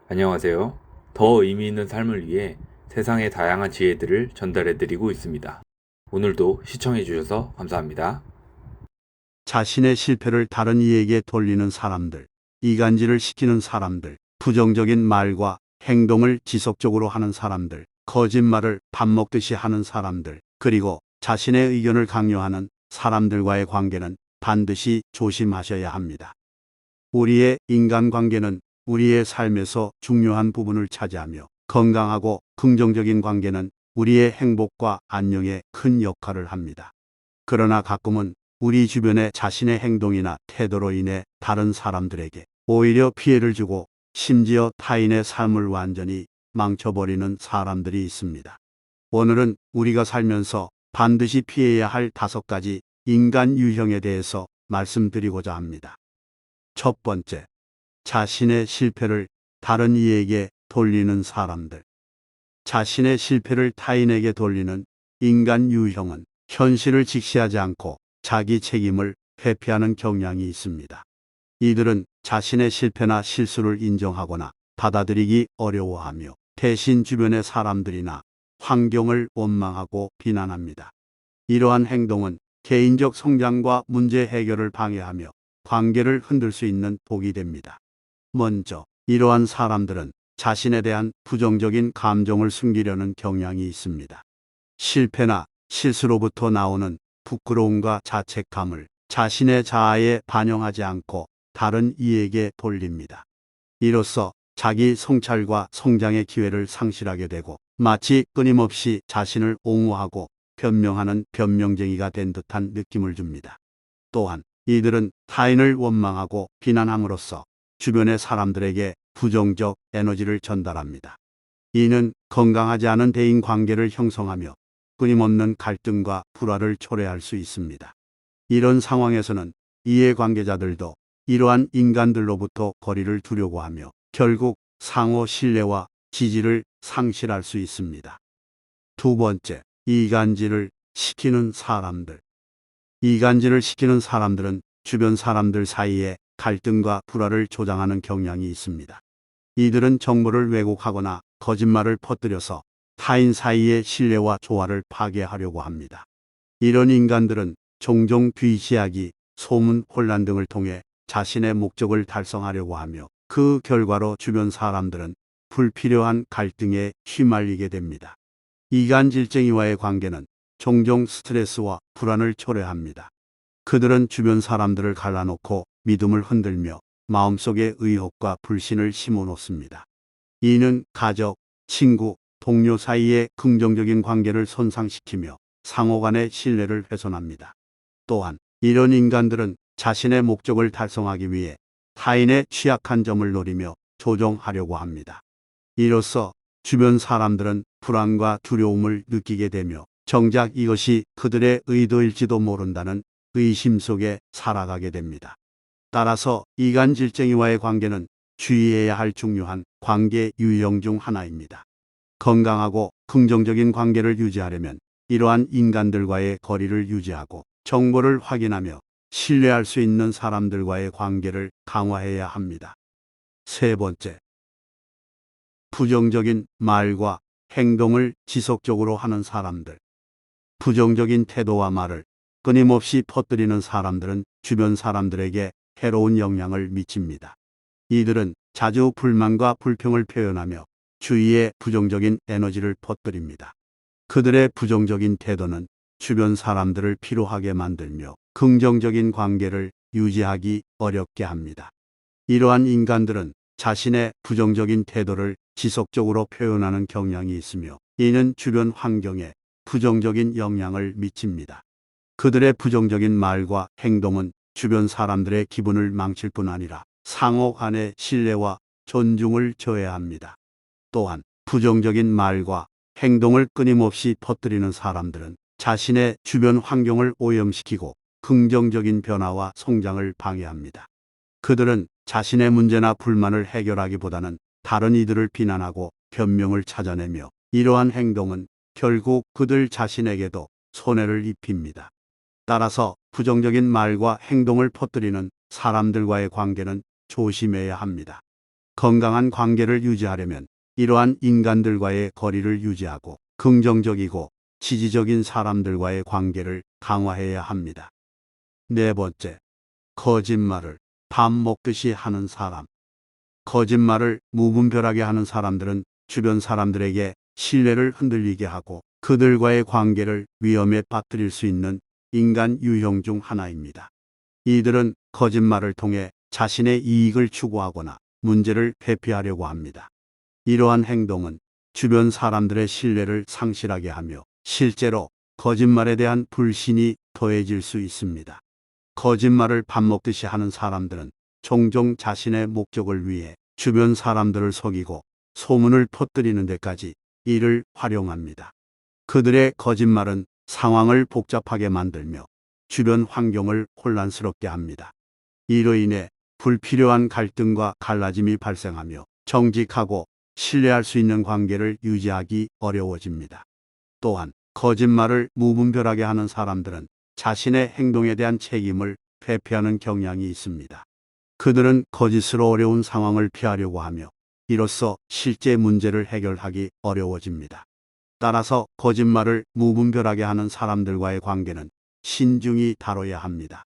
안녕하세요. 더 의미 있는 삶을 위해 세상의 다양한 지혜들을 전달해 드리고 있습니다. 오늘도 시청해 주셔서 감사합니다. 자신의 실패를 다른 이에게 돌리는 사람들, 이간질을 시키는 사람들, 부정적인 말과 행동을 지속적으로 하는 사람들, 거짓말을 밥 먹듯이 하는 사람들, 그리고 자신의 의견을 강요하는 사람들과의 관계는 반드시 조심하셔야 합니다. 우리의 인간관계는 우리의 삶에서 중요한 부분을 차지하며 건강하고 긍정적인 관계는 우리의 행복과 안녕에 큰 역할을 합니다. 그러나 가끔은 우리 주변의 자신의 행동이나 태도로 인해 다른 사람들에게 오히려 피해를 주고 심지어 타인의 삶을 완전히 망쳐버리는 사람들이 있습니다. 오늘은 우리가 살면서 반드시 피해야 할 5가지 인간 유형에 대해서 말씀드리고자 합니다. 첫 번째, 자신의 실패를 다른 이에게 돌리는 사람들. 자신의 실패를 타인에게 돌리는 인간 유형은 현실을 직시하지 않고 자기 책임을 회피하는 경향이 있습니다. 이들은 자신의 실패나 실수를 인정하거나 받아들이기 어려워하며 대신 주변의 사람들이나 환경을 원망하고 비난합니다. 이러한 행동은 개인적 성장과 문제 해결을 방해하며 관계를 흔들 수 있는 독이 됩니다. 먼저, 이러한 사람들은 자신에 대한 부정적인 감정을 숨기려는 경향이 있습니다. 실패나 실수로부터 나오는 부끄러움과 자책감을 자신의 자아에 반영하지 않고 다른 이에게 돌립니다. 이로써 자기 성찰과 성장의 기회를 상실하게 되고 마치 끊임없이 자신을 옹호하고 변명하는 변명쟁이가 된 듯한 느낌을 줍니다. 또한 이들은 타인을 원망하고 비난함으로써 주변의 사람들에게 부정적 에너지를 전달합니다. 이는 건강하지 않은 대인 관계를 형성하며 끊임없는 갈등과 불화를 초래할 수 있습니다. 이런 상황에서는 이해관계자들도 이러한 인간들로부터 거리를 두려고 하며 결국 상호 신뢰와 지지를 상실할 수 있습니다. 두 번째, 이간질을 시키는 사람들. 이간질을 시키는 사람들은 주변 사람들 사이에 갈등과 불화를 조장하는 경향이 있습니다. 이들은 정보를 왜곡하거나 거짓말을 퍼뜨려서 타인 사이의 신뢰와 조화를 파괴하려고 합니다. 이런 인간들은 종종 비이야기, 소문, 혼란 등을 통해 자신의 목적을 달성하려고 하며 그 결과로 주변 사람들은 불필요한 갈등에 휘말리게 됩니다. 이간질쟁이와의 관계는 종종 스트레스와 불안을 초래합니다. 그들은 주변 사람들을 갈라놓고 믿음을 흔들며 마음속에 의혹과 불신을 심어놓습니다. 이는 가족, 친구, 동료 사이의 긍정적인 관계를 손상시키며 상호 간의 신뢰를 훼손합니다. 또한 이런 인간들은 자신의 목적을 달성하기 위해 타인의 취약한 점을 노리며 조종하려고 합니다. 이로써 주변 사람들은 불안과 두려움을 느끼게 되며 정작 이것이 그들의 의도일지도 모른다는 의심 속에 살아가게 됩니다. 따라서 이간질쟁이와의 관계는 주의해야 할 중요한 관계 유형 중 하나입니다. 건강하고 긍정적인 관계를 유지하려면 이러한 인간들과의 거리를 유지하고 정보를 확인하며 신뢰할 수 있는 사람들과의 관계를 강화해야 합니다. 세 번째, 부정적인 말과 행동을 지속적으로 하는 사람들. 부정적인 태도와 말을 끊임없이 퍼뜨리는 사람들은 주변 사람들에게 해로운 영향을 미칩니다. 이들은 자주 불만과 불평을 표현하며 주위에 부정적인 에너지를 퍼뜨립니다. 그들의 부정적인 태도는 주변 사람들을 피로하게 만들며 긍정적인 관계를 유지하기 어렵게 합니다. 이러한 인간들은 자신의 부정적인 태도를 지속적으로 표현하는 경향이 있으며 이는 주변 환경에 부정적인 영향을 미칩니다. 그들의 부정적인 말과 행동은 주변 사람들의 기분을 망칠 뿐 아니라 상호 간의 신뢰와 존중을 저해합니다. 또한 부정적인 말과 행동을 끊임없이 퍼뜨리는 사람들은 자신의 주변 환경을 오염시키고 긍정적인 변화와 성장을 방해합니다. 그들은 자신의 문제나 불만을 해결하기보다는 다른 이들을 비난하고 변명을 찾아내며 이러한 행동은 결국 그들 자신에게도 손해를 입힙니다. 따라서 부정적인 말과 행동을 퍼뜨리는 사람들과의 관계는 조심해야 합니다. 건강한 관계를 유지하려면 이러한 인간들과의 거리를 유지하고 긍정적이고 지지적인 사람들과의 관계를 강화해야 합니다. 네 번째, 거짓말을 밥 먹듯이 하는 사람. 거짓말을 무분별하게 하는 사람들은 주변 사람들에게 신뢰를 흔들리게 하고 그들과의 관계를 위험에 빠뜨릴 수 있는 인간 유형 중 하나입니다. 이들은 거짓말을 통해 자신의 이익을 추구하거나 문제를 회피하려고 합니다. 이러한 행동은 주변 사람들의 신뢰를 상실하게 하며 실제로 거짓말에 대한 불신이 더해질 수 있습니다. 거짓말을 밥 먹듯이 하는 사람들은 종종 자신의 목적을 위해 주변 사람들을 속이고 소문을 퍼뜨리는 데까지 이를 활용합니다. 그들의 거짓말은 상황을 복잡하게 만들며 주변 환경을 혼란스럽게 합니다. 이로 인해 불필요한 갈등과 갈라짐이 발생하며 정직하고 신뢰할 수 있는 관계를 유지하기 어려워집니다. 또한 거짓말을 무분별하게 하는 사람들은 자신의 행동에 대한 책임을 회피하는 경향이 있습니다. 그들은 거짓으로 어려운 상황을 피하려고 하며 이로써 실제 문제를 해결하기 어려워집니다. 따라서 거짓말을 무분별하게 하는 사람들과의 관계는 신중히 다뤄야 합니다.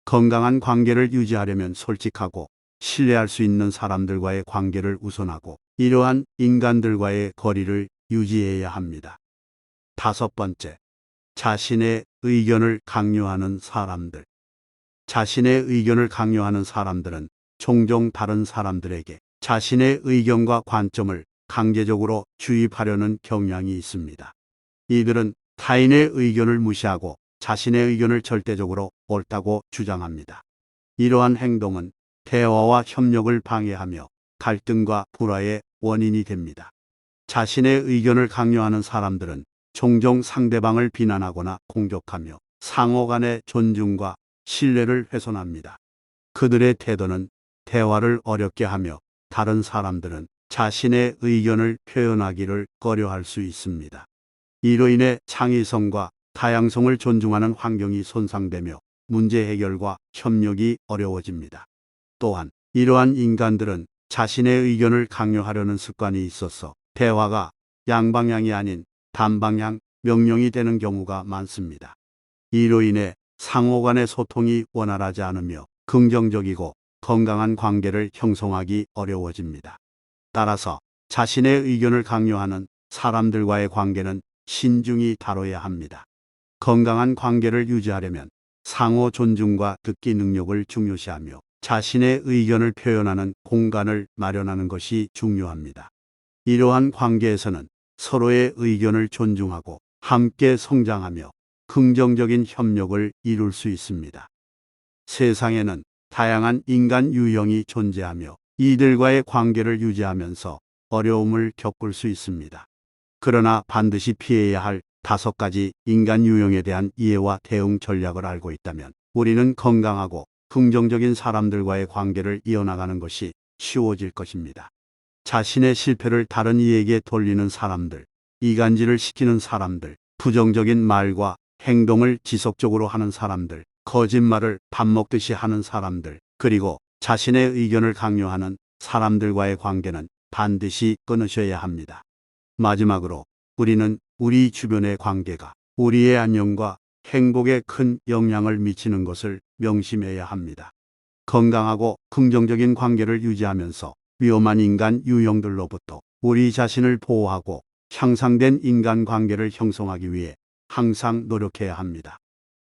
건강한 관계를 유지하려면 솔직하고 신뢰할 수 있는 사람들과의 관계를 우선하고 이러한 인간들과의 거리를 유지해야 합니다. 다섯 번째, 자신의 의견을 강요하는 사람들. 자신의 의견을 강요하는 사람들은 종종 다른 사람들에게 자신의 의견과 관점을 강제적으로 주입하려는 경향이 있습니다. 이들은 타인의 의견을 무시하고 자신의 의견을 절대적으로 옳다고 주장합니다. 이러한 행동은 대화와 협력을 방해하며 갈등과 불화의 원인이 됩니다. 자신의 의견을 강요하는 사람들은 종종 상대방을 비난하거나 공격하며 상호 간의 존중과 신뢰를 훼손합니다. 그들의 태도는 대화를 어렵게 하며 다른 사람들은 자신의 의견을 표현하기를 꺼려할 수 있습니다. 이로 인해 창의성과 다양성을 존중하는 환경이 손상되며 문제 해결과 협력이 어려워집니다. 또한 이러한 인간들은 자신의 의견을 강요하려는 습관이 있어서 대화가 양방향이 아닌 단방향 명령이 되는 경우가 많습니다. 이로 인해 상호 간의 소통이 원활하지 않으며 긍정적이고 건강한 관계를 형성하기 어려워집니다. 따라서 자신의 의견을 강요하는 사람들과의 관계는 신중히 다뤄야 합니다. 건강한 관계를 유지하려면 상호 존중과 듣기 능력을 중요시하며 자신의 의견을 표현하는 공간을 마련하는 것이 중요합니다. 이러한 관계에서는 서로의 의견을 존중하고 함께 성장하며 긍정적인 협력을 이룰 수 있습니다. 세상에는 다양한 인간 유형이 존재하며 이들과의 관계를 유지하면서 어려움을 겪을 수 있습니다. 그러나 반드시 피해야 할 5가지 인간 유형에 대한 이해와 대응 전략을 알고 있다면 우리는 건강하고 긍정적인 사람들과의 관계를 이어나가는 것이 쉬워질 것입니다. 자신의 실패를 다른 이에게 돌리는 사람들, 이간질을 시키는 사람들, 부정적인 말과 행동을 지속적으로 하는 사람들, 거짓말을 밥 먹듯이 하는 사람들, 그리고 자신의 의견을 강요하는 사람들과의 관계는 반드시 끊으셔야 합니다. 마지막으로 우리는 우리 주변의 관계가 우리의 안녕과 행복에 큰 영향을 미치는 것을 명심해야 합니다. 건강하고 긍정적인 관계를 유지하면서 위험한 인간 유형들로부터 우리 자신을 보호하고 향상된 인간 관계를 형성하기 위해 항상 노력해야 합니다.